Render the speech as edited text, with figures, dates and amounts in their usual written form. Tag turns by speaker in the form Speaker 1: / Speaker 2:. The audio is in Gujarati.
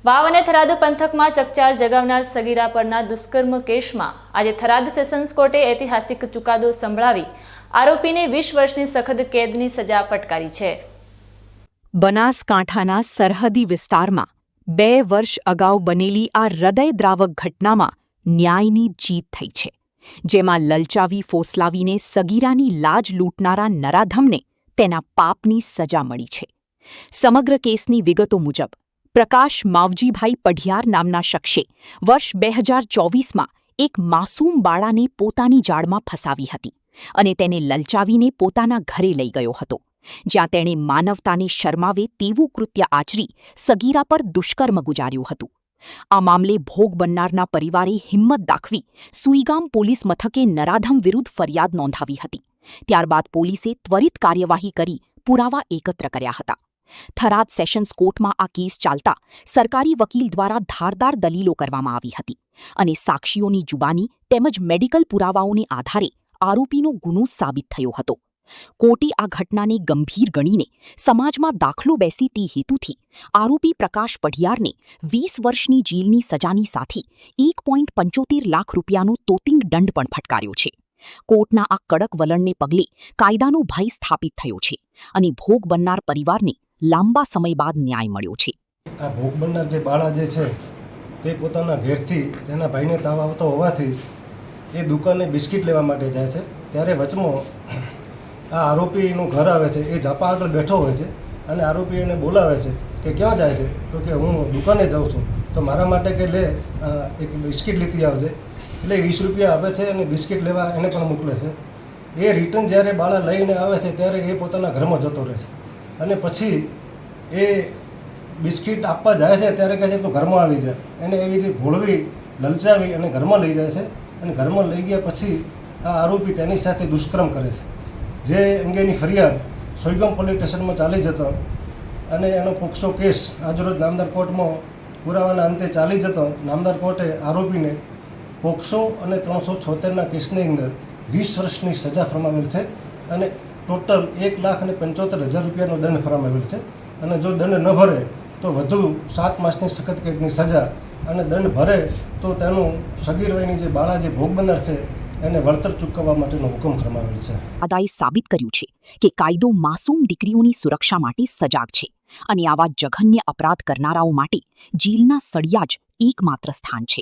Speaker 1: વાવ અને થરાદ પંથકમાં ચકચાર જગાવનાર સગીરા પરના દુષ્કર્મ કેસમાં આજે થરાદ સેશન્સ કોર્ટે ઐતિહાસિક ચુકાદો સંભળાવી આરોપીને 20 વર્ષની સખત કેદની સજા ફટકારી છે।
Speaker 2: બનાસકાંઠાના સરહદી વિસ્તારમાં 2 વર્ષ અગાઉ બનેલી આ હૃદયદ્રાવક ઘટનામાં ન્યાયની જીત થઈ છે, જેમાં લલચાવી ફોસલાવીને સગીરાની લાજ લૂંટનારા નરાધમને તેના પાપની સજા મળી છે। સમગ્ર કેસની વિગતો મુજબ પ્રકાશ માવજીભાઈ પઢિયાર નામના શખ્સે વર્ષ 2024માં એક માસૂમ બાળાને પોતાની જાળમાં ફસાવી હતી અને તેને લલચાવીને પોતાના ઘરે લઈ ગયો હતો, જ્યાં તેણે માનવતાને શરમાવે તેવું કૃત્ય આચરી સગીરા પર દુષ્કર્મ ગુજાર્યું હતું। આ મામલે ભોગ બનનારના પરિવારે હિંમત દાખવી સુઈગામ પોલીસ મથકે નરાધમ વિરુદ્ધ ફરિયાદ નોંધાવી હતી। ત્યારબાદ પોલીસે ત્વરિત કાર્યવાહી કરી પુરાવા એકત્ર કર્યા હતા। થરાદ સેશન્સ કોર્ટમાં આ કેસ ચાલતા સરકારી વકીલ દ્વારા ધારદાર દલીલો કરવામાં આવી હતી અને સાક્ષીઓની જુબાની તેમજ મેડિકલ પુરાવાઓને આધારે આરોપીનો ગુનો સાબિત થયો હતો। કોર્ટે આ ઘટનાને ગંભીર ગણીને સમાજમાં દાખલો બેસે તે હેતુથી આરોપી પ્રકાશ પઢિયારને 20 વર્ષની જેલની સજાની સાથે 1.75 લાખ રૂપિયાનો તોતિંગ દંડ પણ ફટકાર્યો છે। કોર્ટના આ કડક વલણને પગલે કાયદાનો ભય સ્થાપિત થયો છે અને ભોગ બનનાર પરિવારને લાંબા સમય બાદ ન્યાય મળ્યો છે।
Speaker 3: આ ભોગ બનનાર જે બાળા જે છે તે પોતાના ઘેરથી તેના ભાઈને તાવ આવતો હોવાથી એ દુકાને બિસ્કિટ લેવા માટે જાય છે, ત્યારે વચમાં આ આરોપીનું ઘર આવે છે। એ ઝાપા આગળ બેઠો હોય છે અને આરોપી એને બોલાવે છે કે ક્યાં જાય છે, તો કે હું દુકાને જાઉં છું, તો મારા માટે કે લે એક બિસ્કિટ લેતી આવજે। એટલે 20 રૂપિયા આપે છે અને બિસ્કિટ લેવા એને પણ મોકલે છે। એ રિટર્ન જ્યારે બાળા લઈને આવે છે ત્યારે એ પોતાના ઘરમાં જતો રહે છે અને પછી એ બિસ્કિટ આપવા જાય છે ત્યારે કહે છે તો ઘરમાં આવી જાય। એને એવી રીતે ભોળવી લલચાવી અને ઘરમાં લઈ જાય છે અને ઘરમાં લઈ ગયા પછી આ આરોપી તેની સાથે દુષ્કર્મ કરે છે, જે અંગેની ફરિયાદ સોઈગામ પોલીસ સ્ટેશનમાં ચાલી જતો અને એનો પોક્સો કેસ આજરોજ નામદાર કોર્ટમાં પુરાવાના અંતે ચાલી જતો નામદાર કોર્ટે આરોપીને પોક્સો અને 376ના કેસની અંદર 20 વર્ષની સજા ફરમાવેલ છે અને ટોટલ 1,75,000 રૂપિયાનો દંડ ફરમાવેલ છે અને જો દંડ ન ભરે તો વધુ 7 માસની સખત કેદની સજા અને દંડ ભરે તો તેનું સગીર વયની જે બાળા જે ભોગ બનનાર છે એને વળતર ચૂકવવા માટેનો હુકમ ફરમાવેલ છે।
Speaker 2: અદાએ સાબિત કર્યું છે કે કાયદો માસૂમ દીકરીઓની સુરક્ષા માટે સજાગ છે અને આવા જઘન્ય અપરાધ કરનારાઓ માટે જેલના સળિયા જ એકમાત્ર સ્થાન છે।